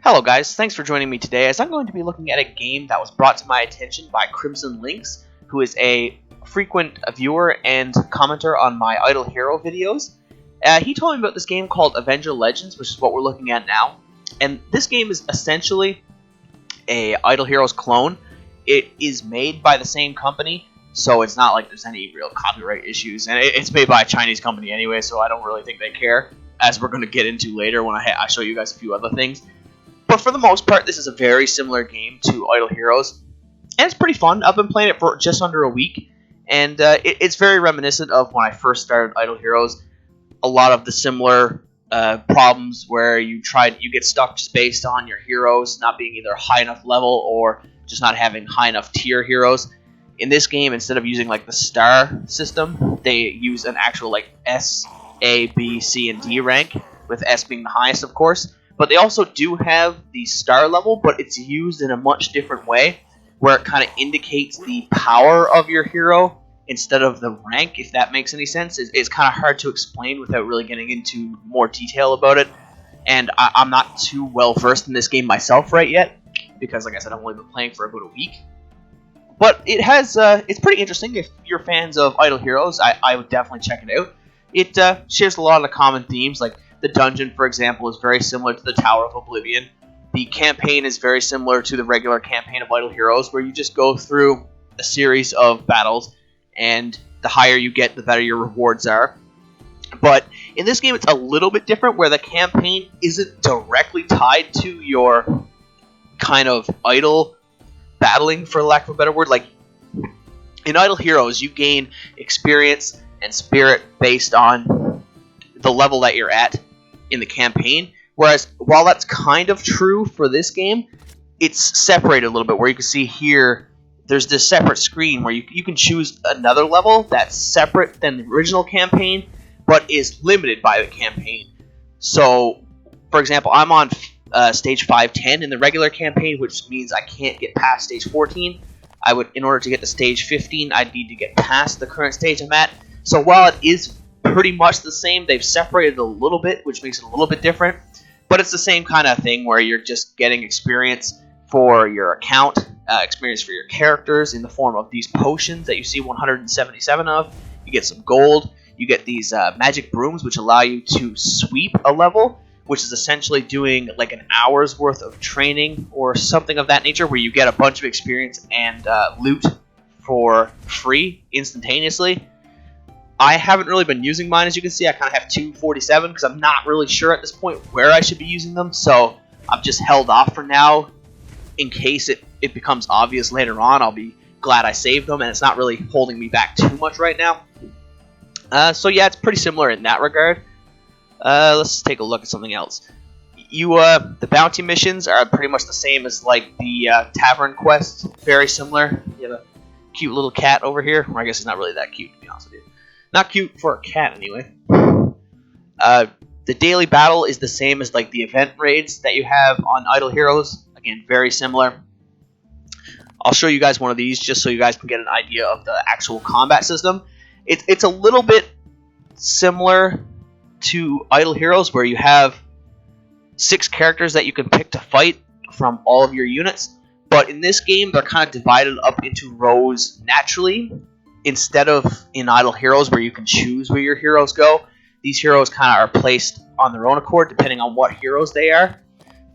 Hello guys, thanks for joining me today as I'm going to be looking at a game that was brought to my attention by Crimson Lynx, who is a frequent viewer and commenter on my Idle Hero videos. He told me about this game called Avenger Legends, which is what we're looking at now. And this game is essentially a Idle Heroes clone. It is made by the same company, so it's not like there's any real copyright issues. And it's made by a Chinese company anyway, so I don't really think they care, as we're going to get into later when I show you guys a few other things. But for the most part, this is a very similar game to Idle Heroes, and it's pretty fun. I've been playing it for just under a week, and it's very reminiscent of when I first started Idle Heroes. A lot of the similar problems where you get stuck just based on your heroes not being either high enough level or just not having high enough tier heroes. In this game, instead of using like the star system, they use an actual like S, A, B, C, and D rank, with S being the highest, of course. But they also do have the star level, but it's used in a much different way, where it kind of indicates the power of your hero instead of the rank, if that makes any sense. It's kind of hard to explain without really getting into more detail about it. And I'm not too well versed in this game myself right yet, because like I said, I've only been playing for about a week. But it's pretty interesting. If you're fans of Idle Heroes, I would definitely check it out. It shares a lot of the common themes, like the dungeon, for example, is very similar to the Tower of Oblivion. The campaign is very similar to the regular campaign of Idle Heroes, where you just go through a series of battles, and the higher you get, the better your rewards are. But in this game, it's a little bit different, where the campaign isn't directly tied to your kind of idle battling, for lack of a better word. Like, in Idle Heroes, you gain experience and spirit based on the level that you're at in the campaign, whereas while that's kind of true for this game, it's separated a little bit, where you can see here there's this separate screen where you can choose another level that's separate than the original campaign, but is limited by the campaign. So, for example, I'm on stage 510 in the regular campaign, which means I can't get past stage 14. In order to get to stage 15, I'd need to get past the current stage I'm at. So while it is pretty much the same, they've separated it a little bit, which makes it a little bit different. But it's the same kind of thing where you're just getting experience for your account, experience for your characters in the form of these potions that you see 177 of. You get some gold. You get these magic brooms, which allow you to sweep a level, which is essentially doing like an hour's worth of training or something of that nature, where you get a bunch of experience and loot for free instantaneously. I haven't really been using mine, as you can see. I kind of have 247 because I'm not really sure at this point where I should be using them, so I've just held off for now. In case it becomes obvious later on, I'll be glad I saved them, and it's not really holding me back too much right now. So yeah, it's pretty similar in that regard. Let's take a look at something else. The bounty missions are pretty much the same as like the tavern quest. Very similar. You have a cute little cat over here. Or I guess it's not really that cute, to be honest with you. Not cute for a cat, anyway. The daily battle is the same as like the event raids that you have on Idle Heroes. Again, very similar. I'll show you guys one of these just so you guys can get an idea of the actual combat system. It's a little bit similar to Idle Heroes, where you have 6 characters that you can pick to fight from all of your units. But in this game, they're kind of divided up into rows naturally, instead of in Idle Heroes where you can choose where your heroes go. These heroes kind of are placed on their own accord depending on what heroes they are.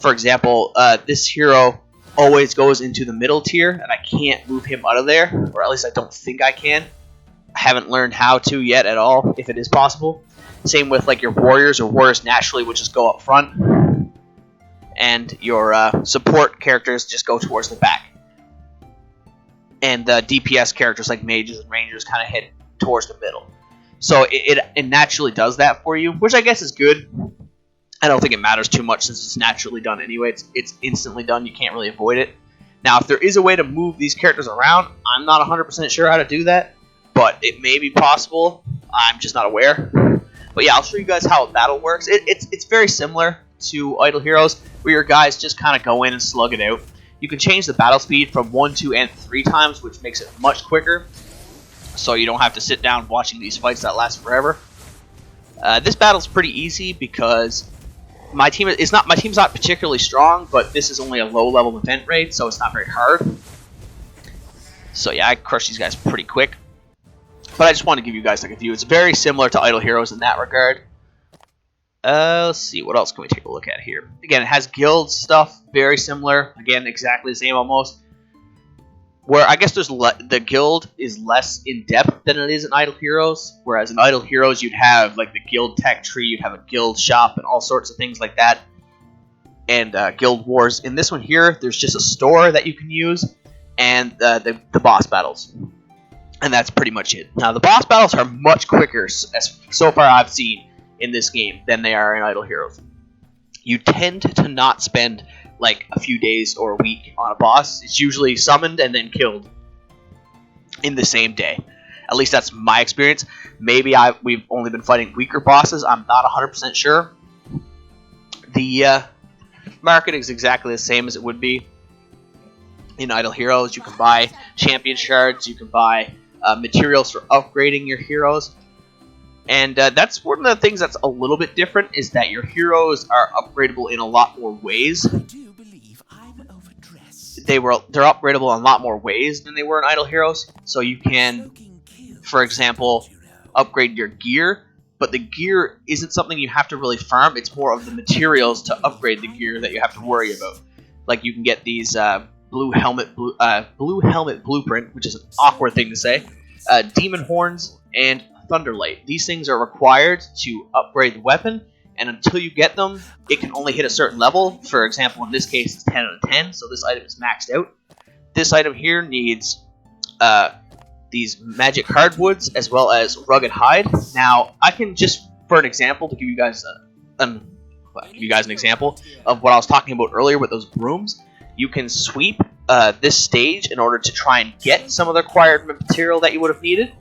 For example, this hero always goes into the middle tier, and I can't move him out of there, or at least I don't think I can. I haven't learned how to yet at all, if it is possible. Same with like your warriors, or warriors naturally would just go up front, and your support characters just go towards the back. And DPS characters like mages and rangers kind of head towards the middle. So it naturally does that for you, which I guess is good. I don't think it matters too much since it's naturally done anyway. It's instantly done. You can't really avoid it. Now, if there is a way to move these characters around, I'm not 100% sure how to do that, but it may be possible. I'm just not aware. But yeah, I'll show you guys how a battle works. It's very similar to Idle Heroes, where your guys just kind of go in and slug it out. You can change the battle speed from 1, 2, and 3 times, which makes it much quicker, so you don't have to sit down watching these fights that last forever. This battle's pretty easy because my team's not particularly strong, but this is only a low-level event raid, so it's not very hard. So yeah, I crush these guys pretty quick. But I just want to give you guys like a view. It's very similar to Idle Heroes in that regard. Let's see, what else can we take a look at here? Again, it has guild stuff, very similar. Again, exactly the same almost. Where I guess the guild is less in depth than it is in Idle Heroes. Whereas in Idle Heroes, you'd have like the guild tech tree, you'd have a guild shop, and all sorts of things like that. And guild wars. In this one here, there's just a store that you can use, and the boss battles. And that's pretty much it. Now, the boss battles are much quicker, as so far I've seen in this game, than they are in Idle Heroes. You tend to not spend like a few days or a week on a boss. It's usually summoned and then killed in the same day. At least that's my experience. Maybe we've only been fighting weaker bosses. I'm not 100% sure. The market is exactly the same as it would be in Idle Heroes. You can buy champion shards. You can buy materials for upgrading your heroes. And that's one of the things that's a little bit different, is that your heroes are upgradable in a lot more ways. I do believe I'm overdressed. They're upgradable in a lot more ways than they were in Idle Heroes. So you can, for example, upgrade your gear, but the gear isn't something you have to really farm. It's more of the materials to upgrade the gear that you have to worry about. Like you can get these blue helmet blueprint, which is an awkward thing to say, demon horns, and Thunderlight. These things are required to upgrade the weapon, and until you get them, it can only hit a certain level. For example, in this case, it's 10 out of 10, so this item is maxed out. This item here needs these magic hardwoods as well as rugged hide. Now, I can just, for an example, to give you guys an example of what I was talking about earlier with those brooms, you can sweep this stage in order to try and get some of the required material that you would have needed.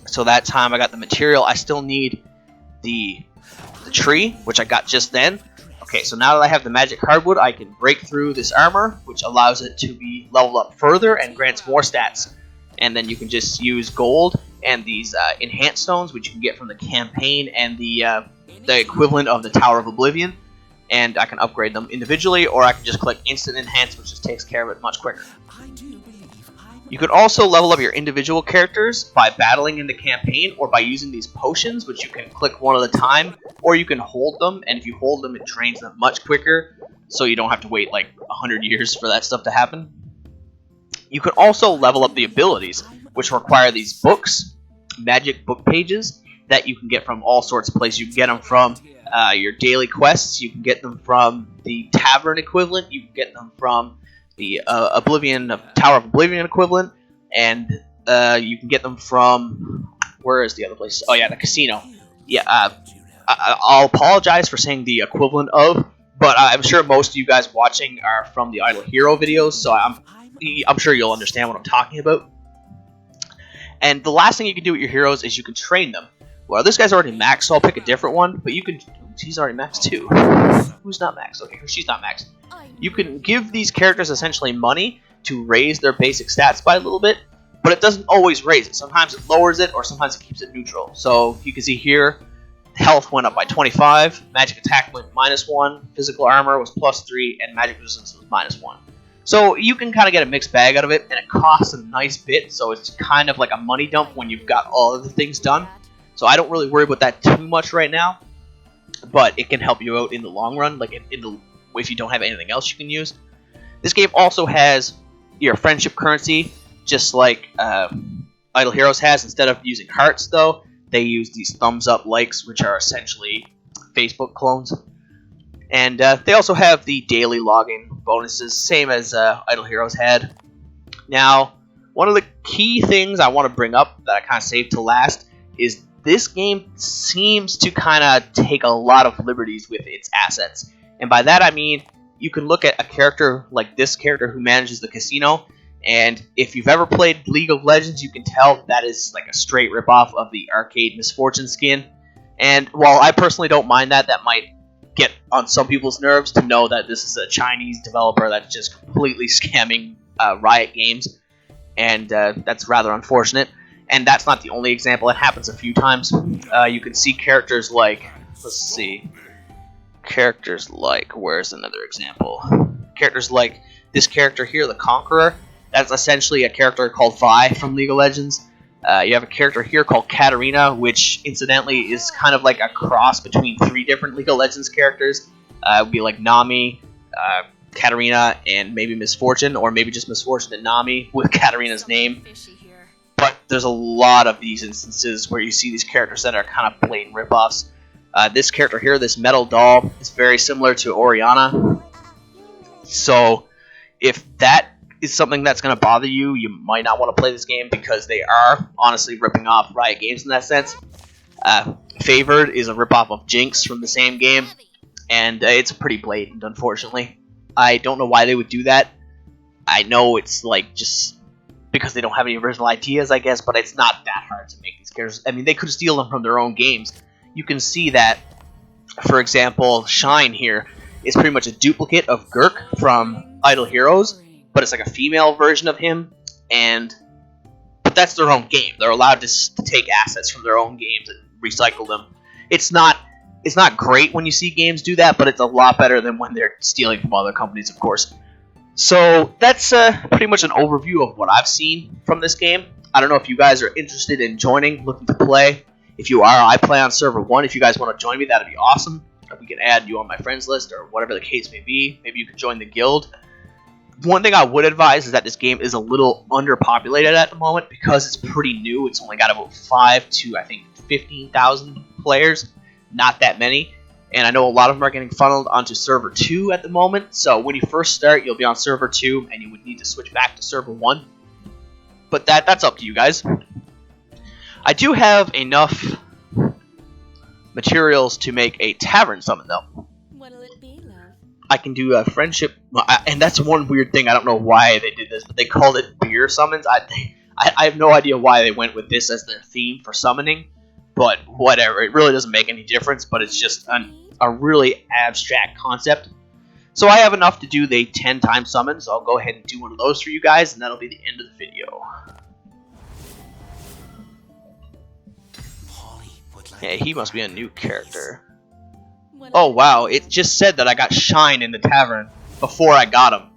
So that time I got the material. I still need the tree, which I got just then. Okay, so now that I have the magic hardwood, I can break through this armor, which allows it to be leveled up further and grants more stats. And then you can just use gold and these enhanced stones, which you can get from the campaign and the equivalent of the Tower of Oblivion. And I can upgrade them individually, or I can just click Instant Enhance, which just takes care of it much quicker. You could also level up your individual characters by battling in the campaign, or by using these potions, which you can click one at a time, or you can hold them, and if you hold them, it drains them much quicker, so you don't have to wait like 100 years for that stuff to happen. You can also level up the abilities, which require these books, magic book pages, that you can get from all sorts of places. You can get them from your daily quests, you can get them from the tavern equivalent, you can get them from the Tower of Oblivion equivalent, and you can get them from, where is the other place? Oh yeah, the casino. Yeah, I'll apologize for saying the equivalent of, but I'm sure most of you guys watching are from the Idle Hero videos, so I'm sure you'll understand what I'm talking about. And the last thing you can do with your heroes is you can train them. Well, this guy's already maxed, so I'll pick a different one, but you can... He's already maxed too. Who's not maxed? Okay, she's not maxed. You can give these characters essentially money to raise their basic stats by a little bit, but it doesn't always raise it. Sometimes it lowers it, or sometimes it keeps it neutral. So you can see here, health went up by 25, magic attack went -1, physical armor was +3, and magic resistance was -1. So you can kind of get a mixed bag out of it, and it costs a nice bit, so it's kind of like a money dump when you've got all of the things done. So I don't really worry about that too much right now, but it can help you out in the long run, like if you don't have anything else you can use. This game also has your friendship currency, just like Idle Heroes has. Instead of using hearts, though, they use these thumbs up likes, which are essentially Facebook clones. And they also have the daily login bonuses, same as Idle Heroes had. Now, one of the key things I want to bring up that I kind of saved to last is this game seems to kind of take a lot of liberties with its assets. And by that I mean, you can look at a character like this character who manages the casino, and if you've ever played League of Legends, you can tell that is like a straight ripoff of the Arcade Misfortune skin. And while I personally don't mind that might get on some people's nerves to know that this is a Chinese developer that's just completely scamming Riot Games, and that's rather unfortunate. And that's not the only example. It happens a few times. You can see characters like, let's see, characters like, where's another example? Characters like this character here, the Conqueror. That's essentially a character called Vi from League of Legends. You have a character here called Katarina, which incidentally is kind of like a cross between 3 different League of Legends characters. It would be like Nami, Katarina, and maybe Misfortune, or maybe just Misfortune and Nami with Katarina's name. But there's a lot of these instances where you see these characters that are kind of blatant ripoffs. This character here, this metal doll, is very similar to Oriana. So if that is something that's going to bother you, you might not want to play this game because they are honestly ripping off Riot Games in that sense. Favored is a ripoff of Jinx from the same game, and it's pretty blatant, unfortunately. I don't know why they would do that. I know it's like just because they don't have any original ideas, I guess, but it's not that hard to make these characters. I mean, they could steal them from their own games. You can see that, for example, Shine here is pretty much a duplicate of Gurk from Idle Heroes, but it's like a female version of him, but that's their own game. They're allowed to take assets from their own games and recycle them. It's not great when you see games do that, but it's a lot better than when they're stealing from other companies, of course. So that's pretty much an overview of what I've seen from this game. I don't know if you guys are interested in joining, looking to play. If you are, I play on server 1. If you guys want to join me, that'd be awesome. We can add you on my friends list or whatever the case may be. Maybe you can join the guild. One thing I would advise is that this game is a little underpopulated at the moment because it's pretty new. It's only got about 5 to, I think, 15,000 players. Not that many. And I know a lot of them are getting funneled onto server 2 at the moment. So when you first start, you'll be on server 2 and you would need to switch back to server 1. But that's up to you guys. I do have enough materials to make a tavern summon, though. What'll it be, love? I can do a friendship, and that's one weird thing. I don't know why they did this, but they called it beer summons. I have no idea why they went with this as their theme for summoning, but whatever. It really doesn't make any difference, but it's just a really abstract concept. So I have enough to do the 10-time summon, so I'll go ahead and do one of those for you guys, and that'll be the end of the video. Yeah, he must be a new character. Oh wow, it just said that I got Shine in the tavern before I got him.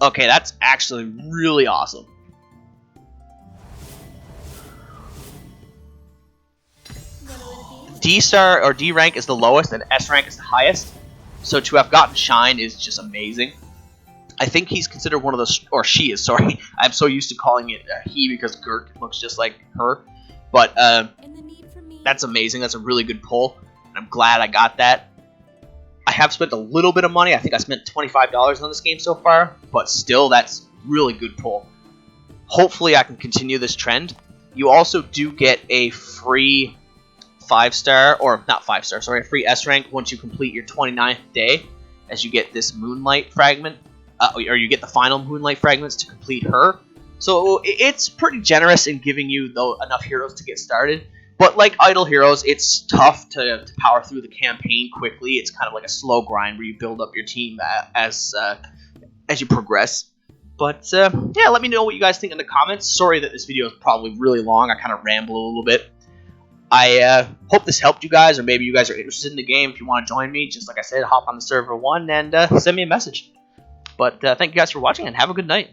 Okay, that's actually really awesome. D star or D rank is the lowest and S rank is the highest. So to have gotten Shine is just amazing. I think he's considered one of those, or she is, sorry. I'm so used to calling it he because Gurk looks just like her. But that's amazing. That's a really good pull. And I'm glad I got that. I have spent a little bit of money. I think I spent $25 on this game so far. But still, that's really good pull. Hopefully, I can continue this trend. You also do get a free 5-star, or not 5-star, sorry, a free S rank once you complete your 29th day. As you get this Moonlight fragment. Or you get the final Moonlight fragments to complete her. So it's pretty generous in giving you enough heroes to get started. But like Idle Heroes, it's tough to power through the campaign quickly. It's kind of like a slow grind where you build up your team as you progress. But yeah, let me know what you guys think in the comments. Sorry that this video is probably really long. I kind of ramble a little bit. I hope this helped you guys, or maybe you guys are interested in the game. If you want to join me, just like I said, hop on the server 1 and send me a message. But thank you guys for watching, and have a good night.